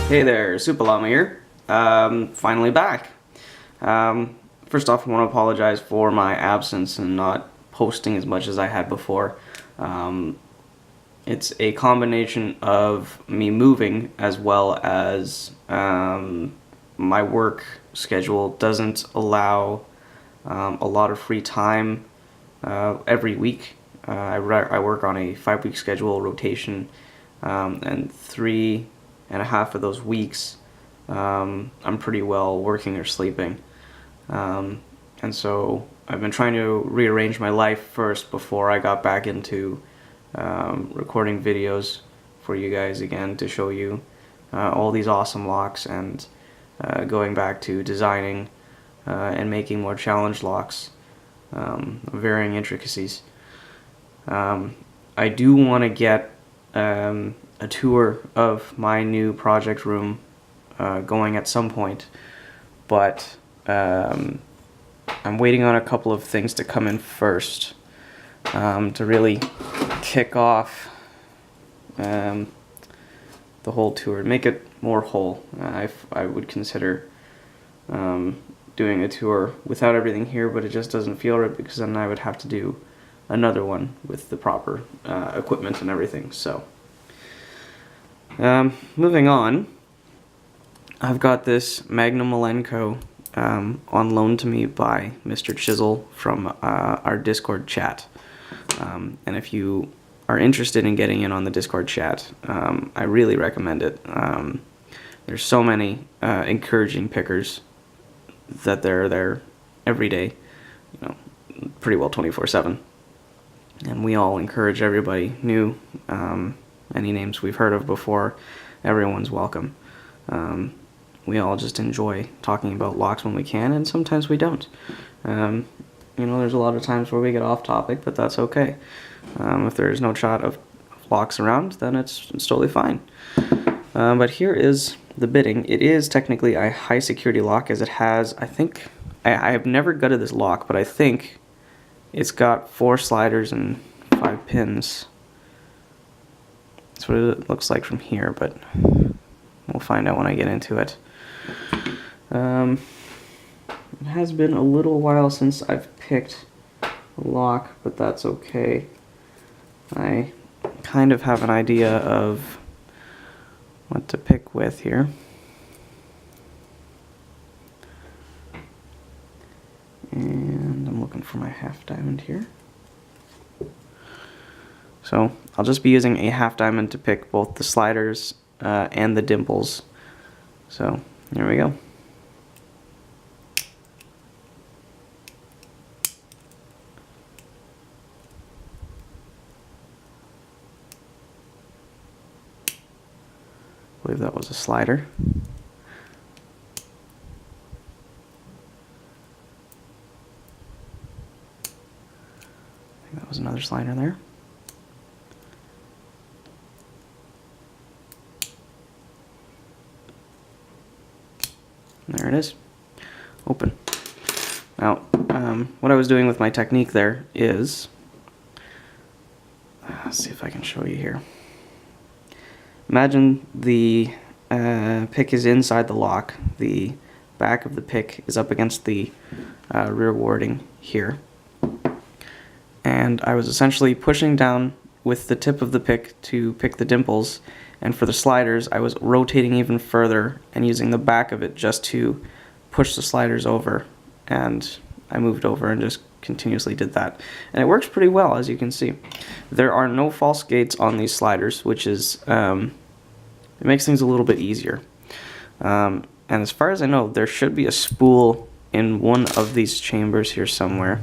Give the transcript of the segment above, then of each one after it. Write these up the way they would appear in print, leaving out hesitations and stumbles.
Hey there, Super Llama here. Finally back. First off, I want to apologize for my absence and not posting as much as I had before. It's a combination of me moving as well as my work schedule doesn't allow a lot of free time every week. I work on a 5-week schedule rotation, and 3.5 of those weeks I'm pretty well working or sleeping. And so I've been trying to rearrange my life first before I got back into recording videos for you guys again to show you all these awesome locks, and going back to designing and making more challenge locks, varying intricacies. I do want to get a tour of my new project room going at some point, but I'm waiting on a couple of things to come in first to really kick off the whole tour, make it more whole. I would consider doing a tour without everything here, but it just doesn't feel right because then I would have to do another one with the proper equipment and everything. So moving on, I've got this Magnum Millenco on loan to me by Mr. Chisel from our Discord chat. And if you are interested in getting in on the Discord chat, I really recommend it. There's so many encouraging pickers that they're there every day, pretty well 24/7. And we all encourage everybody new. Any names we've heard of before, everyone's welcome. We all just enjoy talking about locks when we can, and sometimes we don't. There's a lot of times where we get off topic, but that's okay. If there's no shot of locks around, then it's totally fine. But here is the bidding. It is technically a high security lock, as it has, I think, I have never gutted this lock, but I think it's got 4 sliders and 5 pins. That's what it looks like from here, but we'll find out when I get into it. It has been a little while since I've picked a lock, but that's okay. I kind of have an idea of what to pick with here. And I'm looking for my half diamond here. So I'll just be using a half diamond to pick both the sliders and the dimples. So here we go. I believe that was a slider. I think that was another slider there. There it is. Open. Now, what I was doing with my technique there is, let's see if I can show you here. Imagine the pick is inside the lock. The back of the pick is up against the rear warding here. And I was essentially pushing down with the tip of the pick to pick the dimples, and for the sliders I was rotating even further and using the back of it just to push the sliders over, and I moved over and just continuously did that, and it works pretty well, as you can see. There are no false gates on these sliders, which is it makes things a little bit easier. And as far as I know, there should be a spool in one of these chambers here somewhere.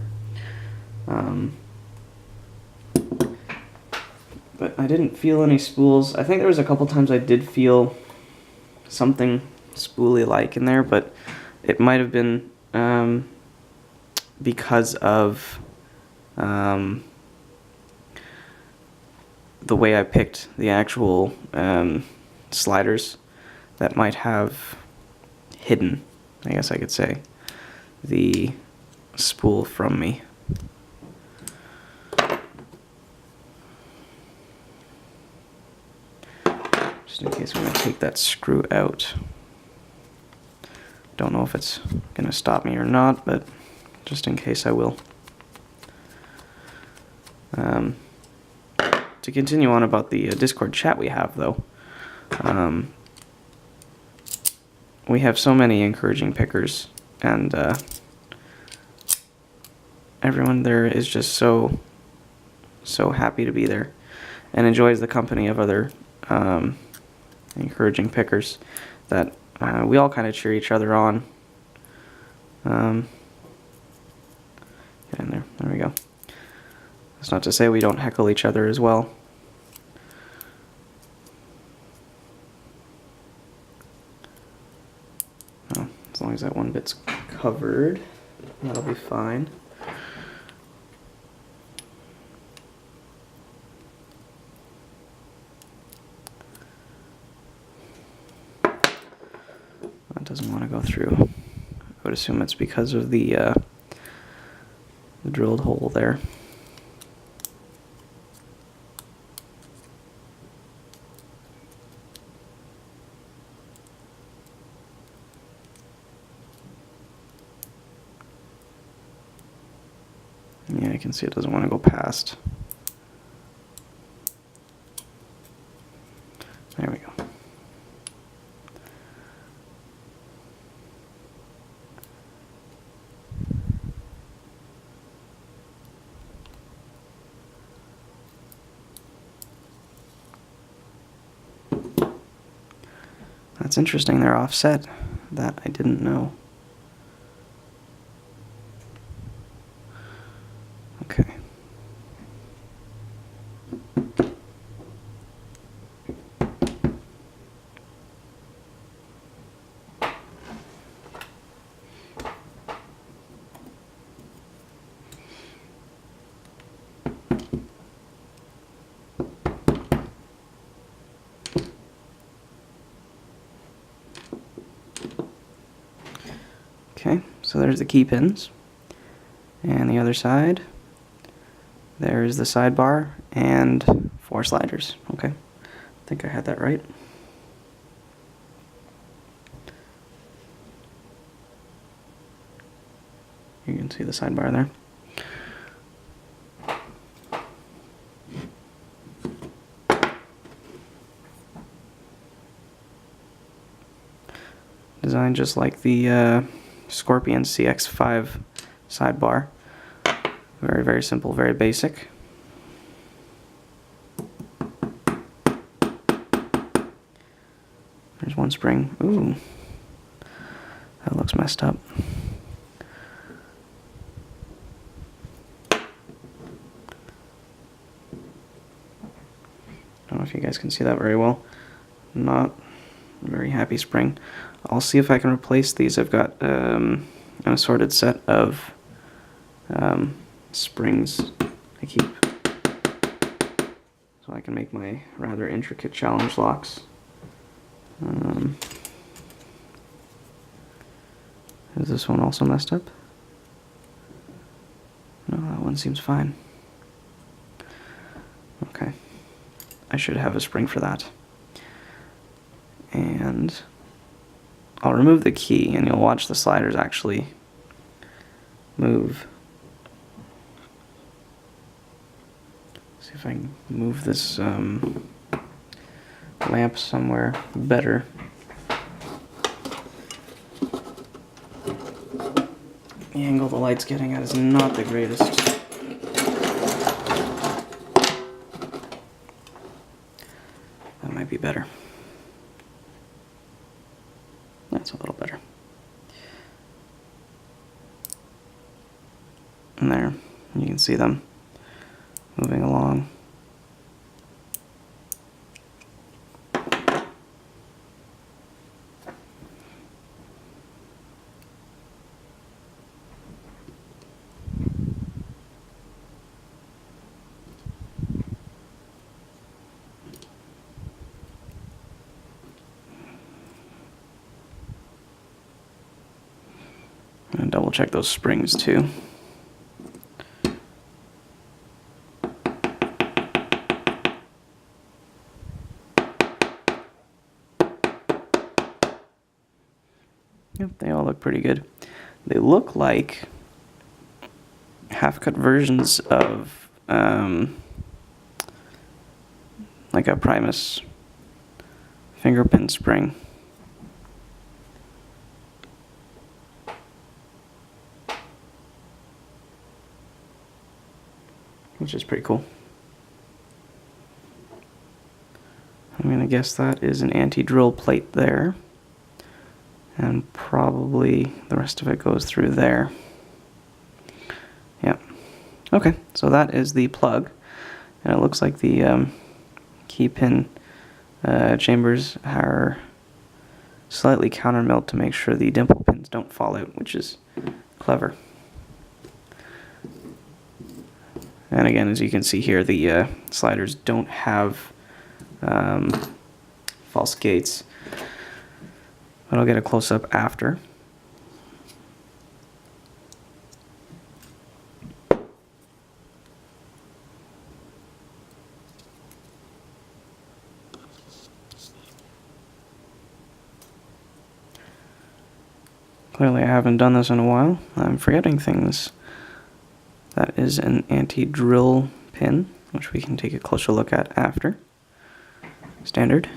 But I didn't feel any spools. I think there was a couple times I did feel something spoolie-like in there, but it might have been because of the way I picked the actual sliders that might have hidden, I guess I could say, the spool from me. Just in case, I'm going to take that screw out. Don't know if it's going to stop me or not, but just in case I will. To continue on about the Discord chat we have, though, we have so many encouraging pickers, and everyone there is just so happy to be there and enjoys the company of other encouraging pickers that we all kind of cheer each other on. Get in there. There we go. That's not to say we don't heckle each other as well. Oh, as long as that one bit's covered, that'll be fine. That doesn't want to go through. I would assume it's because of the drilled hole there. Yeah, I can see it doesn't want to go past. There we go. That's interesting, they're offset. That I didn't know. Okay. Okay, so there's the key pins. And the other side, there's the sidebar and 4 sliders. Okay, I think I had that right. You can see the sidebar there. Designed just like the Scorpion CX5 sidebar. Very, very simple, very basic. There's one spring. Ooh, that looks messed up. Don't know if you guys can see that very well. Not a very happy spring. I'll see if I can replace these. I've got an assorted set of springs I keep, so I can make my rather intricate challenge locks. Is this one also messed up? No, that one seems fine. Okay. I should have a spring for that. And I'll remove the key and you'll watch the sliders actually move. See if I can move this lamp somewhere better. The angle the light's getting at is not the greatest. That might be better. That's a little better. And there, you can see them moving along. And double check those springs too. Yep, they all look pretty good. They look like half-cut versions of like a Primus finger pin spring. Which is pretty cool. I'm gonna guess that is an anti-drill plate there. And probably the rest of it goes through there. Yeah. Okay, so that is the plug. And it looks like the key pin chambers are slightly counter milled to make sure the dimple pins don't fall out, which is clever. And again, as you can see here, the sliders don't have false gates, but I'll get a close-up after. Clearly I haven't done this in a while. I'm forgetting things. That is an anti-drill pin, which we can take a closer look at after. Standard.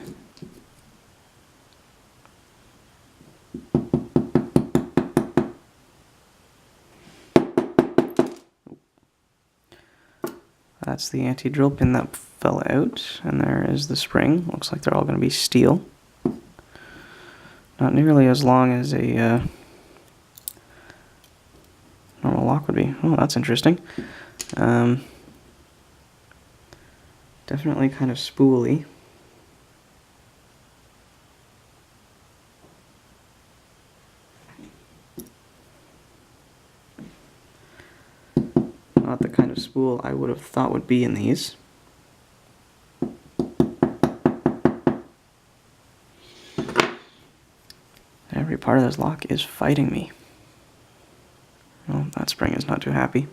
That's the anti-drill pin that fell out, and there is the spring. Looks like they're all going to be steel. Not nearly as long as a normal lock would be. Oh, that's interesting. Definitely kind of spooly. Not the kind of spool I would have thought would be in these. Every part of this lock is fighting me. Well, that spring is not too happy.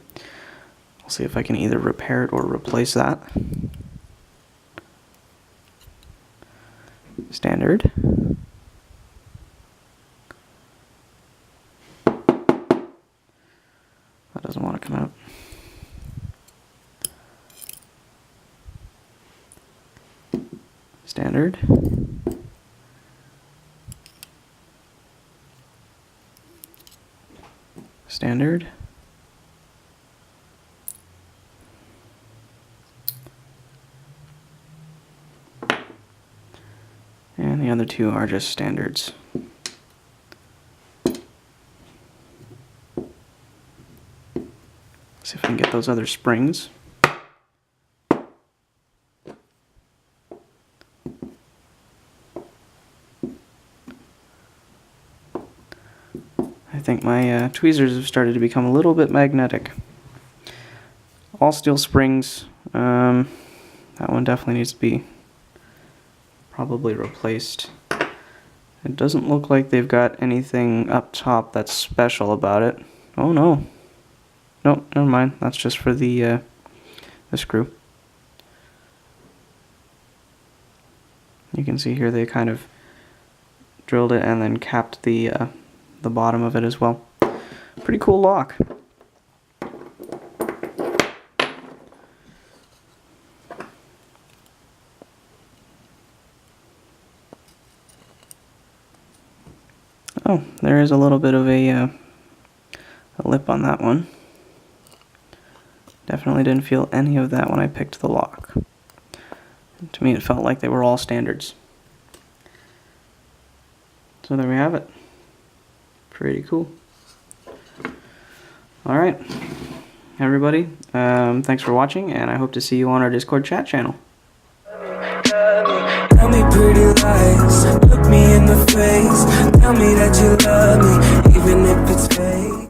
I'll see if I can either repair it or replace that. Standard. That doesn't want to come out. Standard. Standard. And the other two are just standards. See if I can get those other springs. I think my tweezers have started to become a little bit magnetic. All steel springs. That one definitely needs to be probably replaced. It doesn't look like they've got anything up top that's special about it. Oh no. Nope, never mind. That's just for the screw. You can see here they kind of drilled it and then capped the bottom of it as well. Pretty cool lock. Oh, there is a little bit of a lip on that one. Definitely didn't feel any of that when I picked the lock. To me it felt like they were all standards. So there we have it. Pretty cool. Alright, everybody, thanks for watching, and I hope to see you on our Discord chat channel. Tell me pretty lies, look me in the face, tell me that you love me, even if it's fake.